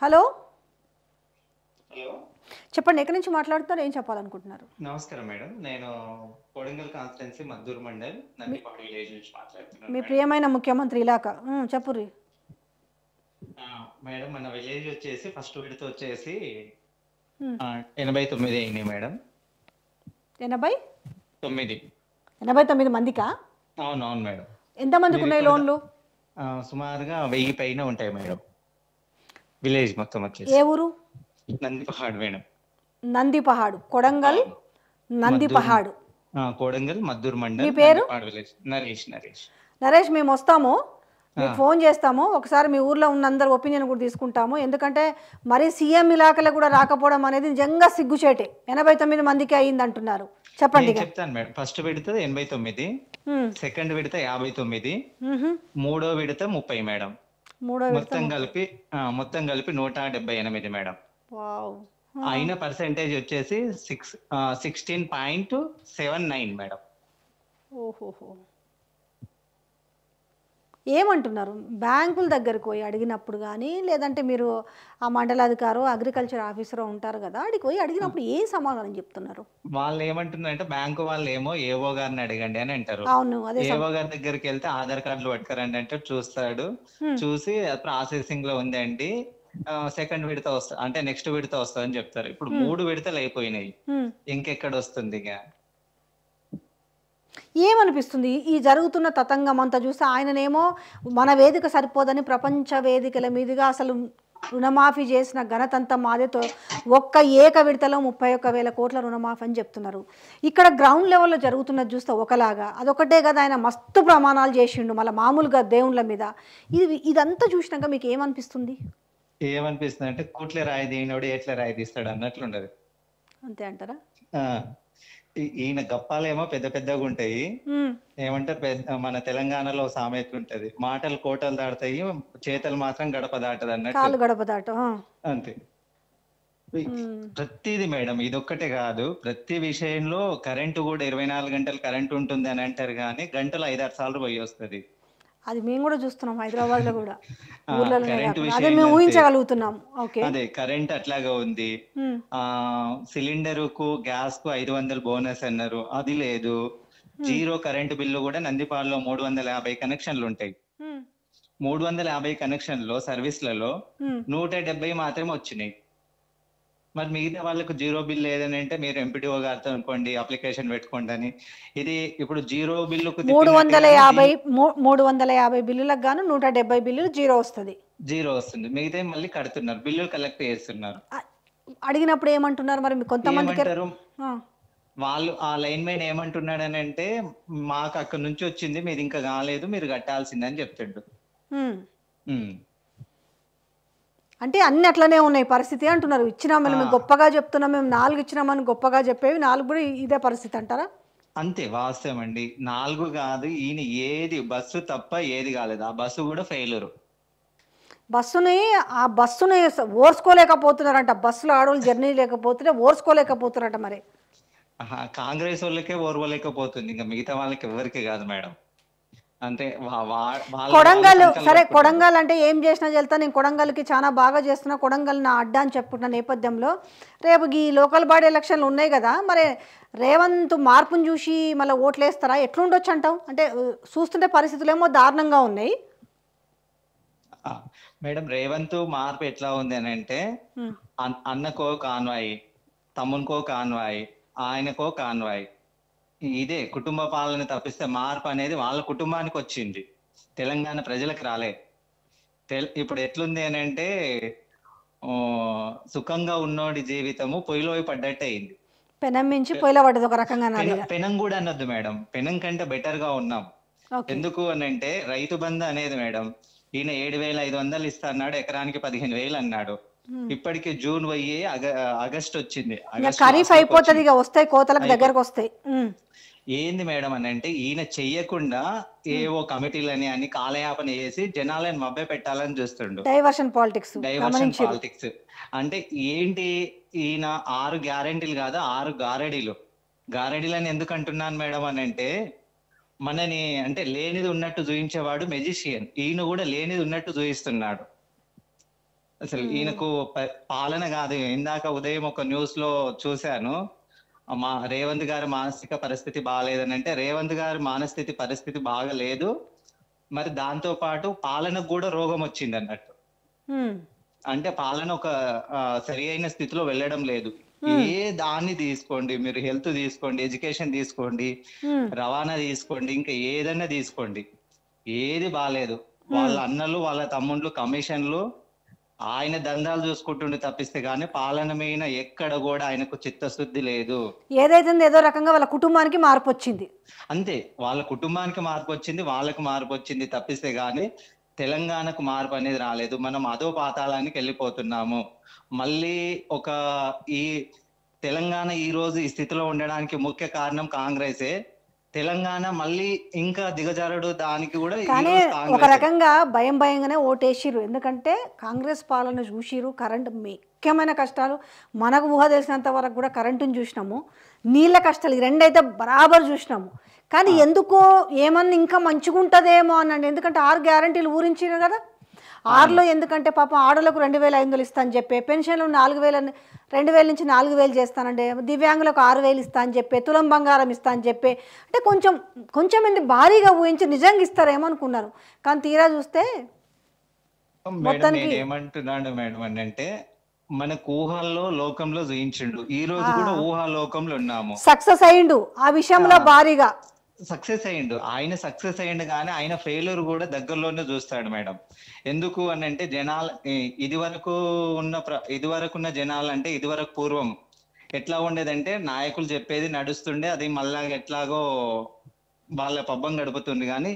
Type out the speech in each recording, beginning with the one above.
Hello hello చెప్పండి, ఎక్కడి నుంచి మాట్లాడుతున్నారు, ఏం చెప్పాలనుకుంటున్నారు? నమస్కారం మేడం. నేను కొడంగల్ కాన్స్టిట్యున్సీ మద్దూరు మండల్ నందిపాడు విలేజ్ నుంచి మాట్లాడుతున్నాను మీ మేడం. ప్రియమైన ముఖ్యమంత్రి ఇలాకా చెప్పుర్రి. మేడం మన విలేజ్ వచ్చేసి ఫస్ట్ విడత వచ్చేసి ఉమ్, 89 అయినాయి మేడం. 89 9. 89 మందికా? అవును మేడం. ఎంతమందికి మీరు ఉన్నాయి ఇక్కడ లోన్లు? సుమారుగా 1000 పైన ఉంటాయి మేడం. విలేజ్ మొత్తం ఏ వచ్చేసి ఊరు? నందిపహాడ్ మేడం. నందిపహాడు, కొడంగల్ అవును. మద్దూరు నందిపహాడు. కొడంగల్ మద్దూరు మీ మండల్ పేరు? నందిపాడు విలేజ్. నరేష్. నరేష్, మేము వస్తాము, ఆ, మీకు ఫోన్ చేస్తాము. ఒకసారి మీ ఊర్లో ఉన్న అందరి ఒపీనియన్ కూడా తీసుకుంటాము. ఎందుకంటే మరి సీఎం ఇలాకలో కూడా రాకపోవడం అనేది నిజంగా సిగ్గుచేటే. 89 మందికి అయ్యింది అంటున్నారు. చెప్పండి నేను ఇక. చెప్తాను మేడం. ఫస్ట్ విడత 89, ఉమ్, సెకండ్ విడత 59, ఉహు. మూడో విడత 30 మేడం. మూడో విడత మొత్తం కలిపి 178 మేడం. వావ్. అయిన పర్సెంటేజ్ వచ్చేసి 16.79 మేడం. ఓహోహో. ఏమంటున్నారు బ్యాంకుల దగ్గరకు పోయి అడిగినప్పుడు కానీ, లేదంటే మీరు ఆ మండలాధికారో అగ్రికల్చర్ ఆఫీసరో ఉంటారు కదా, అడిగి పోయి అడిగినప్పుడు ఏ సమాధానం చెప్తున్నారు? వాళ్ళు ఏమంటున్నారంటే బ్యాంకు వాళ్ళు ఏమో ఏవో గారిని అడగండి అని అంటారు. అవును, అదే ఏవో గారి దగ్గరికి వెళ్తే ఆధార్ కార్డులు పట్టుకురండి అంటే చూస్తాడు. చూసి ప్రాసెసింగ్ లో ఉందండి, సెకండ్ విడత వస్తా అంటే నెక్స్ట్ విడత వస్తుందని చెప్తారు. ఇప్పుడు 3 విడతలు అయిపోయినాయి, ఇంకెక్కడ వస్తుంది ఇక? ఏమనిపిస్తుంది ఈ జరుగుతున్న తతంగం అంతా చూస్తే? ఆయననేమో మన వేదిక సరిపోదని ప్రపంచ వేదికల మీదుగా అసలు రుణమాఫీ చేసిన ఘనతంతా మాదేతో, ఒక్క ఏక విడతలో 31,000 కోట్ల రుణమాఫీ అని చెప్తున్నారు. ఇక్కడ గ్రౌండ్ లెవెల్లో జరుగుతున్నది చూస్తే ఒకలాగా, అదొకటే కదా, ఆయన మస్తు ప్రమాణాలు చేసిండు మళ్ళీ మామూలుగా దేవుళ్ళ మీద. ఇదంతా చూసినాక మీకు ఏమనిపిస్తుంది? ఏమనిపిస్తుంది అంటే కూట్లే రాయి దీనోడు ఎట్లా రాయి తీస్తాడు అన్నట్లుండదు. అంతే అంటారా? ఆ ఈయన గప్పాలేమో పెద్ద పెద్దగా ఉంటాయి. ఏమంటారు, మన తెలంగాణలో సామెత ఉంటది, మాటలు కోటలు దాటుతాయి, చేతలు మాత్రం గడప దాటదు అన్నట్టు. కాలు గడప దాట. అంతే. ప్రతిది మేడం, ఇదొక్కటే కాదు, ప్రతి విషయంలో కరెంటు కూడా 24 గంటలు కరెంట్ ఉంటుంది అని అంటారు, కానీ గంటలు 5-6 సార్లు పోయి వస్తుంది. అది మేము కూడా చూస్తున్నాం హైదరాబాద్ లో కూడా, కరెంటు అదే విషయం మేము ఊహించగలుగుతున్నాం. ఓకే, అదే కరెంట్ అట్లాగా ఉంది. సిలిండర్ కు గ్యాస్ కు 500 బోనస్ అన్నారు, అది లేదు. జీరో కరెంటు బిల్లు కూడా నందిపాడులో 350 కనెక్షన్లు ఉంటాయి. 350 కనెక్షన్లో సర్వీస్లలో 170 మాత్రమే వచ్చినాయి. మరి మిగతా వాళ్ళకు జీరో బిల్ లేదని అంటే మీరు ఎంపీడీఓ గారితో అనుకోండి, అప్లికేషన్ పెట్టుకోండి అని. ఇది ఇప్పుడు జీరో బిల్లుకు 350 బిల్లులకు గాను 170 బిల్లులు జీరో వస్తుంది. మిగతా మళ్ళీ కడుతున్నారు, బిల్లులు కలెక్ట్ చేస్తున్నారు. అడిగినప్పుడు ఏమంటున్నారు మరి? కొంతమంది వాళ్ళు ఆ లైన్ మ్యాన్ ఏమంటున్నాడు అని అంటే, మాకు అక్కడ నుంచి వచ్చింది, మీరు ఇంకా కాలేదు, మీరు కట్టాల్సిందని చెప్తాడు. అంటే అన్ని అట్లనే ఉన్నాయి పరిస్థితి అంటున్నారు. ఇచ్చినామని మేము గొప్పగా చెప్తున్నాం, మేము 4 ఇచ్చినామని గొప్పగా చెప్పేవి 4 కూడా ఇదే పరిస్థితి అంటారా? అంతే, వాస్తవం అండి. 4 కాదు, ఈయన ఏది బస్సు తప్ప ఏది కాలేదు, ఆ బస్సు కూడా ఫెయిలరు. ఆ బస్సుని ఓర్చుకోలేకపోతున్నారంట. బస్సులో ఆడవాళ్ళు జర్నీ లేకపోతుంటే ఓర్చుకోలేకపోతున్నారట. మరి కాంగ్రెస్ వాళ్ళకే ఓర్వలేకపోతుంది, ఇంకా మిగతా వాళ్ళకి ఎవరికి కాదు మేడం. అంటే కొడంగల్ సరే, కొడంగల్ అంటే ఏం చేసినా చెల్తా, నేను కొడంగల్కి చాలా బాగా చేస్తున్నా, కొడంగల్ నా అడ్డా అని చెప్పుకుంటున్న నేపథ్యంలో రేపు ఈ లోకల్ బాడీ ఎలక్షన్లు ఉన్నాయి కదా, మరి రేవంత్ మార్పును చూసి మళ్ళీ ఓట్లు వేస్తారా? ఎట్లుండొచ్చు అంటావు? అంటే చూస్తుంటే పరిస్థితులు ఏమో దారుణంగా ఉన్నాయి మేడం. రేవంత్ మార్పు ఎట్లా ఉంది అని అంటే, అన్నకో కాన్వాయ్, తమ్మునికో కాన్వాయ్, ఆయనకో కాన్వాయ్, ఇదే కుటుంబ పాలన తప్పిస్తే మార్పు అనేది వాళ్ళ కుటుంబానికి వచ్చింది, తెలంగాణ ప్రజలకు రాలే. ఇప్పుడు ఎట్లుంది అని అంటే, సుఖంగా ఉన్నోడి జీవితము పొయ్యిలో పడ్డట్టు అయింది. పెనం మించి పొయ్యిలో పడ్డది ఒక రకంగా. పెనం కూడా అనొద్దు మేడం, పెనం కంటే బెటర్ గా ఉన్నాం. ఎందుకు అని అంటే, రైతు బంధు అనేది మేడం, ఈయన 7,500 ఇస్తా అన్నాడు, ఎకరానికి 15,000 అన్నాడు. ఇప్పటికి జూన్ పోయి ఆగస్ట్ వచ్చింది, ఖరీఫ్ అయిపోతుంది, వస్తాయి కోతలకు దగ్గరకు వస్తాయి. ఏంది మేడం అని అంటే, ఈయన చెయ్యకుండా ఏవో కమిటీలని అని కాలయాపన చేసి జనాలను మభ్య పెట్టాలని చూస్తుండు. Diversion politics. అంటే ఏంటి, ఈయన 6 గ్యారెంటీలు కాదు, 6 గారెడీలని ఎందుకు అంటున్నాను మేడం అని అంటే, మనని అంటే లేనిది ఉన్నట్టు చూయించేవాడు మెజిషియన్, ఈయన కూడా లేనిది ఉన్నట్టు చూయిస్తున్నాడు. అసలు ఈయనకు పాలన కాదు. ఇందాక ఉదయం ఒక న్యూస్ లో చూశాను, మా రేవంత్ గారి మానసిక పరిస్థితి బాగాలేదని. అంటే రేవంత్ గారి మానస్థితి పరిస్థితి బాగలేదు, మరి దాంతో పాటు పాలనకు కూడా రోగం వచ్చింది అన్నట్టు. అంటే పాలన ఒక సరి అయిన స్థితిలో వెళ్ళడం లేదు. ఏ దాన్ని తీసుకోండి, మీరు హెల్త్ తీసుకోండి, ఎడ్యుకేషన్ తీసుకోండి, రవాణా తీసుకోండి, ఇంకా ఏదన్నా తీసుకోండి, ఏది బాగాలేదు. వాళ్ళ అన్నలు వాళ్ళ తమ్ముళ్ళు కమిషన్లు, ఆయన దందాలు చూసుకుంటుండే తప్పిస్తే గానీ పాలన మీద ఎక్కడ కూడా ఆయనకు చిత్తశుద్ధి లేదు. ఏదైతే ఏదో రకంగా వాళ్ళ కుటుంబానికి మార్పు వచ్చింది అంతే, వాళ్ళ కుటుంబానికి మార్పు వచ్చింది, వాళ్ళకు మార్పు వచ్చింది తప్పిస్తే గానీ తెలంగాణకు మార్పు అనేది రాలేదు. మనం అదో పాతాళానికి వెళ్ళిపోతున్నాము. మళ్ళీ ఈ తెలంగాణ ఈ రోజు ఈ స్థితిలో ఉండడానికి ముఖ్య కారణం కాంగ్రెసే. తెలంగాణ మళ్ళీ ఇంకా దిగజారుడు దానికి కూడా కానీ ఒక రకంగా భయంగానే ఓటేసిరు. ఎందుకంటే కాంగ్రెస్ పాలన చూసిరు, కరెంట్ ముఖ్యమైన కష్టాలు మనకు ఊహ తెలిసినంత వరకు కూడా కరెంటుని చూసినాము, నీళ్ళ కష్టాలు ఈ రెండైతే బరాబర్ చూసినాము. కానీ ఎందుకో ఏమన్నా ఇంకా మంచిగా ఉంటుందేమో అనండి. ఎందుకంటే 6 గ్యారంటీలు ఊరించారు కదా, 6లో ఎందుకంటే పాపం ఆడలకు 2500 ఇస్తా అని చెప్పి, పెన్షన్లు 4000 2000 నుంచి 4000 చేస్తానంటే, దివ్యాంగులకు 6000 ఇస్తా అని చెప్పి, తులం బంగారం ఇస్తా అని చెప్పి, అంటే కొంచెం ఏంటి భారీగా ఊహించి నిజంగా ఇస్తారేమో అనుకున్నారు. కానీ తీరా చూస్తే మొత్తానికి ఏమంటున్నాడు మేడం అంటే, మనకు ఊహల్లో లోకంలో చూయించిండు, ఈ రోజు కూడా ఊహా లోకంలో ఉన్నాము. సక్సెస్ అయ్యిండు ఆ విషయంలో భారీగా. సక్సెస్ అయ్యిండు ఆయన, సక్సెస్ అయ్యిండు కానీ ఆయన ఫెయిల్యూర్ కూడా దగ్గరలోనే చూస్తాడు మేడం. ఎందుకు అని అంటే జనాలు ఇదివరకున్న జనాలు అంటే ఇదివరకు పూర్వం ఎట్లా ఉండేదంటే నాయకులు చెప్పేది నడుస్తుండే, అది మళ్ళా ఎట్లాగో వాళ్ళ పబ్బం గడుపుతుంది. కానీ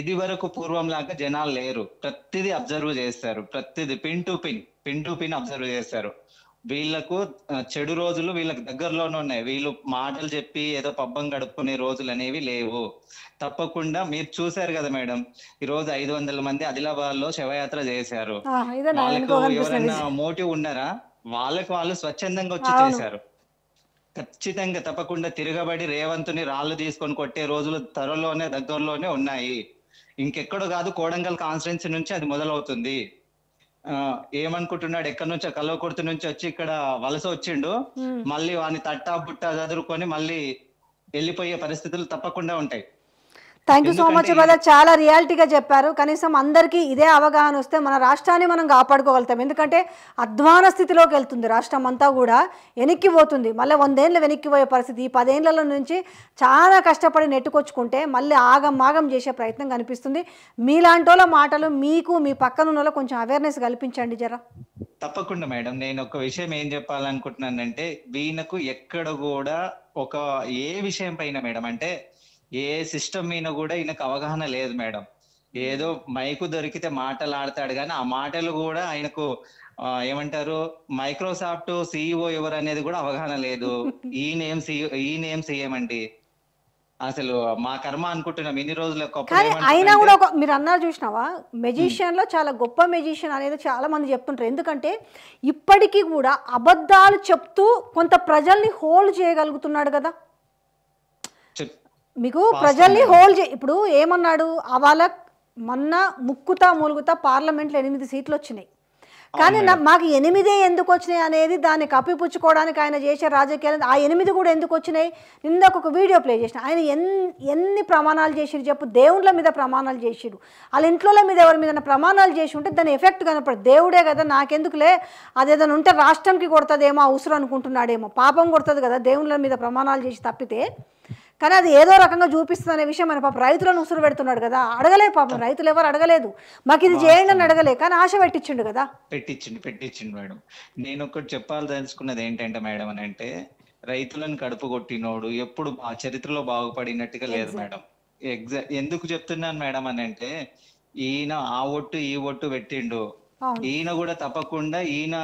ఇది వరకు పూర్వం లాగా జనాలు లేరు. ప్రతిదీ అబ్జర్వ్ చేస్తారు, ప్రతిదీ పిన్ టు పిన్ అబ్జర్వ్ చేస్తారు. వీళ్ళకు చెడు రోజులు వీళ్ళకి దగ్గరలోనే ఉన్నాయి. వీళ్ళు మాటలు చెప్పి ఏదో పబ్బం గడుపుకునే రోజులు అనేవి లేవు. తప్పకుండా మీరు చూశారు కదా మేడం, ఈ రోజు 500 మంది ఆదిలాబాద్ లో శవయాత్ర చేశారు. వాళ్ళకు ఎవరైనా మోటివ్ ఉన్నారా? వాళ్ళకు వాళ్ళు స్వచ్ఛందంగా వచ్చి చేశారు. ఖచ్చితంగా తప్పకుండా తిరగబడి రేవంత్ని రాళ్ళు తీసుకొని కొట్టే రోజులు దగ్గరలోనే ఉన్నాయి. ఇంకెక్కడో కాదు, కోడంగల్ కాన్స్టిట్యున్సీ నుంచి అది మొదలవుతుంది. ఏమనుకుంటున్నాడు, ఎక్కడి నుంచో కల్వకుర్తి నుంచి వచ్చి ఇక్కడ వలస వచ్చిండు, మళ్ళీ వాని తట్టా బుట్టా చదువుకొని మళ్ళీ వెళ్ళిపోయే పరిస్థితులు తప్పకుండా ఉంటాయి. Thank you so much brother, చాలా రియాలిటీగా చెప్పారు. కనీసం అందరికీ ఇదే అవగాహన వస్తే మన రాష్ట్రాన్ని మనం కాపాడుకోగలుగుతాం. ఎందుకంటే అధ్వాన స్థితిలోకి వెళ్తుంది రాష్ట్రం అంతా, కూడా వెనక్కి పోతుంది. మళ్ళీ 100 ఏళ్ళు వెనక్కి పోయే పరిస్థితి. ఈ 10 ఏళ్ల నుంచి చాలా కష్టపడి నెట్టుకొచ్చుకుంటే మళ్ళీ ఆగం చేసే ప్రయత్నం కనిపిస్తుంది. మీలాంటి వాళ్ళ మాటలు మీకు మీ పక్కన ఉన్న కొంచెం అవేర్నెస్ కల్పించండి జరా. తప్పకుండా మేడం, నేను ఒక విషయం ఏం చెప్పాలనుకుంటున్నానంటే, వీళ్ళకు ఎక్కడ కూడా ఏ విషయం పైన మేడం అంటే ఏ సిస్టమ్ మీద కూడా ఈయనకు అవగాహన లేదు మేడం. ఏదో మైకు దొరికితే మాటలు ఆడతాడు కానీ ఆ మాటలు కూడా ఆయనకు ఏమంటారు, మైక్రోసాఫ్ట్ సిఇఓ ఎవరు అనేది కూడా అవగాహన లేదు. ఈయన సీఎం అండి. అసలు మా కర్మ అనుకుంటున్నాం ఇన్ని రోజులు. అయినా కూడా మీరు అన్నారు చూసినావా, మెజిషియన్ లో చాలా గొప్ప మెజిషియన్ అనేది చాలా మంది చెప్తుంటారు. ఎందుకంటే ఇప్పటికీ కూడా అబద్ధాలు చెప్తూ కొంత ప్రజల్ని హోల్డ్ చేయగలుగుతున్నాడు కదా. మీకు ప్రజల్ని ఇప్పుడు ఏమన్నాడు, అవాళ మొన్న ముక్కుతా మూలుగుతా పార్లమెంట్లో 8 సీట్లు వచ్చినాయి. కానీ మాకు 8 ఎందుకు వచ్చినాయి అనేది దాన్ని కప్పిపుచ్చుకోవడానికి ఆయన చేసే రాజకీయాలు. ఆ 8 కూడా ఎందుకు వచ్చినాయి, ఇందాక ఒక వీడియో ప్లే చేసిన. ఆయన ఎన్ని ప్రమాణాలు చేసిరు చెప్పు. దేవుళ్ళ మీద ప్రమాణాలు చేసిరు, వాళ్ళ ఇంట్లో మీద ఎవరి మీద ప్రమాణాలు చేసి ఉంటే దాని ఎఫెక్ట్ కనపడదు. దేవుడే కదా నాకెందుకులే, అదేదైనా ఉంటే రాష్ట్రంకి కొడుతుందేమో, అవసరం అనుకుంటున్నాడేమో, పాపం కొడుతుంది కదా దేవుళ్ళ మీద ప్రమాణాలు చేసి తప్పితే. కానీ అది ఏదో రకంగా చూపిస్తుంది అనే విషయం మన పాపం రైతులను ఉసురు పెడుతున్నాడు కదా. అడగలే పాపం, రైతులు ఎవరు అడగలేదు, మాకు ఇది చేయండి అని అడగలే, కానీ ఆశ పెట్టించిండు కదా. పెట్టించిండు మేడం. నేను ఒకటి చెప్పాలదలుచుకున్నది ఏంటంటే మేడం అని అంటే, రైతులను కడుపు కొట్టినోడు ఎప్పుడు ఆ చరిత్రలో బాగుపడినట్టుగా లేదు మేడం. ఎందుకు చెప్తున్నాను మేడం అని అంటే, ఈయన ఆ ఒట్టు ఈ ఒట్టు పెట్టిండు. ఈయన కూడా తప్పకుండా ఈయన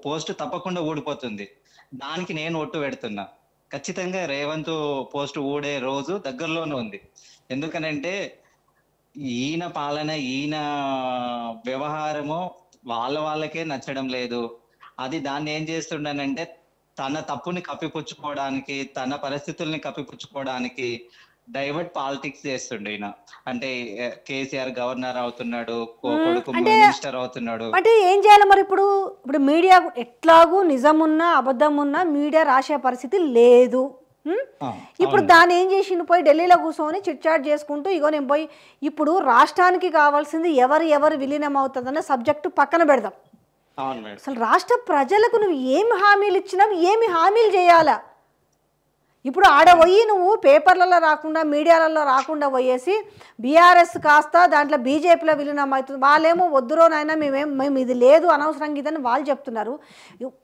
పోస్ట్ తప్పకుండా ఊడిపోతుంది. దానికి నేను ఒట్టు పెడుతున్నా. ఖచ్చితంగా రేవంత్ పోస్ట్ ఊడే రోజు దగ్గరలోనే ఉంది. ఎందుకనంటే ఈయన పాలన, ఈయన వ్యవహారము వాళ్ళకే నచ్చడం లేదు. దాన్ని ఏం చేస్తుండనంటే తన తప్పుని కప్పిపుచ్చుకోవడానికి, తన పరిస్థితుల్ని కప్పిపుచ్చుకోవడానికి డైవర్ట్ పాలిటిక్స్ చేస్తుండే ఈయన. అంటే కేసీఆర్ గవర్నర్ అవుతున్నాడు, కొడుకు మినిస్టర్ అవుతున్నాడు. అంటే ఏం చేయాలి మరి? ఇప్పుడు ఇప్పుడు మీడియా ఎట్లాగూ నిజమున్నా అబద్ధం ఉన్నా మీడియా రాసే పరిస్థితి లేదు. ఇప్పుడు దాన్ని ఏం చేసిండు? పోయి ఢిల్లీలో కూర్చొని చిట్చాట్ చేసుకుంటూ ఇగో నేను పోయి ఇప్పుడు రాష్ట్రానికి కావాల్సింది ఎవరు విలీనం అవుతుందన్న సబ్జెక్టు పక్కన పెడదాం. అసలు రాష్ట్ర ప్రజలకు నువ్వు ఏమి హామీలు ఇచ్చినావు, ఏమి హామీలు చేయాలా? ఇప్పుడు ఆడ పోయి నువ్వు పేపర్లలో రాకుండా మీడియాలలో రాకుండా పోయేసి బీఆర్ఎస్ కాస్త దాంట్లో బీజేపీలో విలీనం అవుతుంది, వాళ్ళేమో వద్దురో నాయన మేము ఇది లేదు అనవసరంగా ఇదని వాళ్ళు చెప్తున్నారు.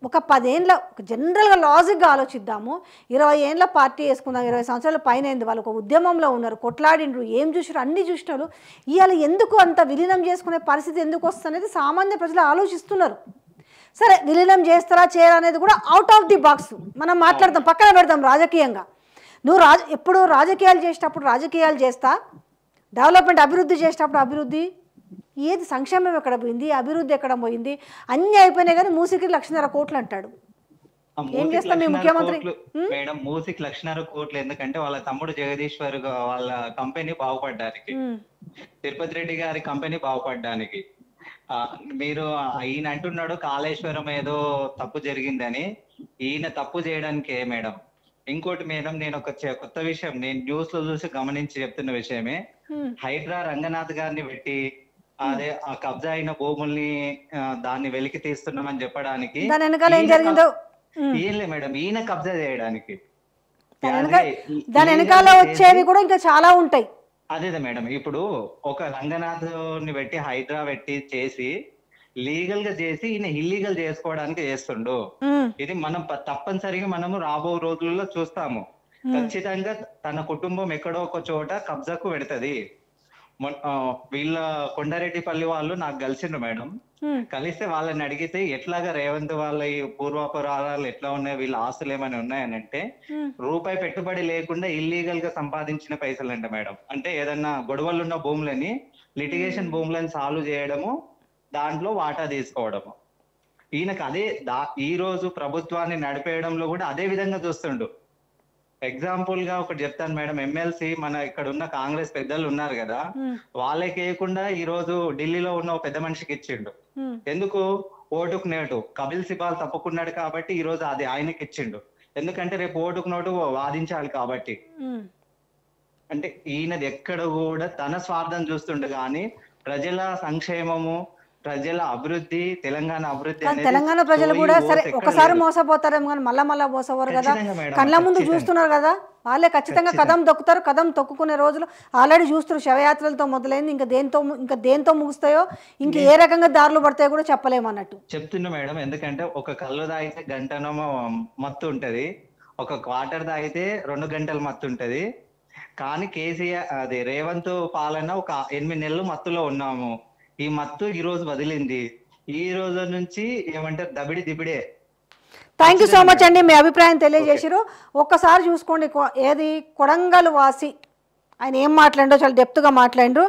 ఒక 10 ఏళ్ళ జనరల్గా లాజిక్గా ఆలోచిద్దాము. 20 ఏళ్ళ పార్టీ వేసుకుందాం, 20 సంవత్సరాల పైన అయింది, వాళ్ళు ఒక ఉద్యమంలో ఉన్నారు, కొట్లాడిండ్రు, ఏం చూసారు, అన్ని చూసినారు. ఇవాళ ఎందుకు అంత విలీనం చేసుకునే పరిస్థితి ఎందుకు వస్తుంది సామాన్య ప్రజలు ఆలోచిస్తున్నారు. సరే విలీనం చేస్తారా చేయరా అనేది కూడా అవుట్ ఆఫ్ ది బాక్స్ మనం మాట్లాడదాం, పక్కన పెడదాం రాజకీయంగా. నువ్వు ఎప్పుడు రాజకీయాలు చేసేటప్పుడు రాజకీయాలు చేస్తా, డెవలప్మెంట్ అభివృద్ధి చేసేటప్పుడు అభివృద్ధి ఏది, సంక్షేమం ఎక్కడ పోయింది, అభివృద్ధి ఎక్కడ పోయింది, అన్నీ అయిపోయినాయి కానీ మూసికి 1,50,000 కోట్లు అంటాడు. ఏం చేస్తాం మీ ముఖ్యమంత్రి? మేడం మూసికి 1,50,000 కోట్లు ఎందుకంటే వాళ్ళ తమ్ముడు జగదీశ్వర్ వాళ్ళ కంపెనీ బాగుపడడానికి, తిరుపతి రెడ్డి గారి కంపెనీ బాగుపడడానికి. మీరు ఈయన అంటున్నాడు కాళేశ్వరం ఏదో తప్పు జరిగిందని. ఈయన తప్పు చేయడానికే మేడం. ఇంకోటి మేడం, నేను ఒక కొత్త విషయం నేను న్యూస్ లో చూసి గమనించి చెప్తున్న విషయమే. హైడ్రా రంగనాథ్ గారిని పెట్టి అదే ఆ కబ్జా అయిన భూముల్ని దాన్ని వెలికి తీస్తున్నామని చెప్పడానికి ఏం లేదు మేడం, ఈయన కబ్జా చేయడానికి. దాని వెనకాల వచ్చేవి కూడా ఇంకా చాలా ఉంటాయి. అదే మేడం, ఇప్పుడు ఒక రంగనాథ్ని పెట్టి హైడ్రా పెట్టి చేసి లీగల్ గా చేసి ఈయన ఇల్లీగల్ చేసుకోవడానికి చేస్తుండు. ఇది మనం తప్పనిసరిగా మనము రాబో రోజుల్లో చూస్తాము. ఖచ్చితంగా తన కుటుంబం ఎక్కడో ఒక చోట కబ్జాకు పెడతది. వీళ్ళ కొండారెడ్డిపల్లి వాళ్ళు నాకు కలిసిండ్రు మేడం. కలిస్తే వాళ్ళని అడిగితే ఎట్లాగా రేవంత్ వాళ్ళ ఈ పూర్వాపరాలు ఎట్లా ఉన్నాయి, వీళ్ళ ఆస్తులు ఏమైనా ఉన్నాయని అంటే రూపాయి పెట్టుబడి లేకుండా ఇల్లీగల్ గా సంపాదించిన పైసలు అంట మేడం. అంటే ఏదన్నా గొడవలు ఉన్న భూములని లిటిగేషన్ భూములని సాల్వ్ చేయడము, దాంట్లో వాటా తీసుకోవడము. ఈయనకు అదే ఈ రోజు ప్రభుత్వాన్ని నడిపేయడంలో కూడా అదే విధంగా చూస్తుండు. ఎగ్జాంపుల్ గా ఒకటి చెప్తాను మేడం, ఎమ్మెల్సీ మన ఇక్కడ ఉన్న కాంగ్రెస్ పెద్దలు ఉన్నారు కదా, వాళ్ళకి వేయకుండా ఈ రోజు ఢిల్లీలో ఉన్న పెద్ద మనిషికి ఇచ్చిండు. ఎందుకు? ఓటుకు నేటు కపిల్ సిబాల్ తప్పుకున్నాడు కాబట్టి ఈ రోజు అది ఆయనకి ఇచ్చిండు. ఎందుకంటే రేపు ఓటుకు నోటు వాదించాలి కాబట్టి. అంటే ఈయనది ఎక్కడ కూడా తన స్వార్థం చూస్తుండు కానీ ప్రజల సంక్షేమము, ప్రజల అభివృద్ధి, తెలంగాణ అభివృద్ధి. తెలంగాణ ప్రజలు కూడా సరే ఒకసారి మోసపోతారేమో కానీ మళ్ళా మోసపోరు కదా, కళ్ళ ముందు చూస్తున్నారు కదా, వాళ్ళే ఖచ్చితంగా కదం తొక్కుతారు. కదం తొక్కునే రోజులు ఆల్రెడీ చూస్తున్నారు. శవయాత్రలతో మొదలైంది, ఇంకా దేంతో ముగుస్తాయో, ఇంకా ఏ రకంగా దారులు పడతాయో కూడా చెప్పలేమన్నట్టు చెప్తున్నా మేడం. ఎందుకంటే ఒక కళ్ళు తాగితే గంటనమో మత్తు ఉంటది, ఒక క్వార్టర్ తాగితే 2 గంటలు మత్తు ఉంటది. కానీ కేసీఆర్ అది రేవంత్ పాలన ఒక 8 నెలలు మత్తులో ఉన్నాము. ఈ మత్తు ఈ రోజు వదిలింది. ఈ రోజు నుంచి ఏమంటారు దబిడి దిబిడే. థ్యాంక్ యూ సో మచ్ అండి, మీ అభిప్రాయం తెలియజేసారు. ఒక్కసారి చూసుకోండి, ఏది కొడంగల్ వాసి ఆయన ఏం మాట్లాడిండో చాలా డెప్త్గా మాట్లాడిండ్రు.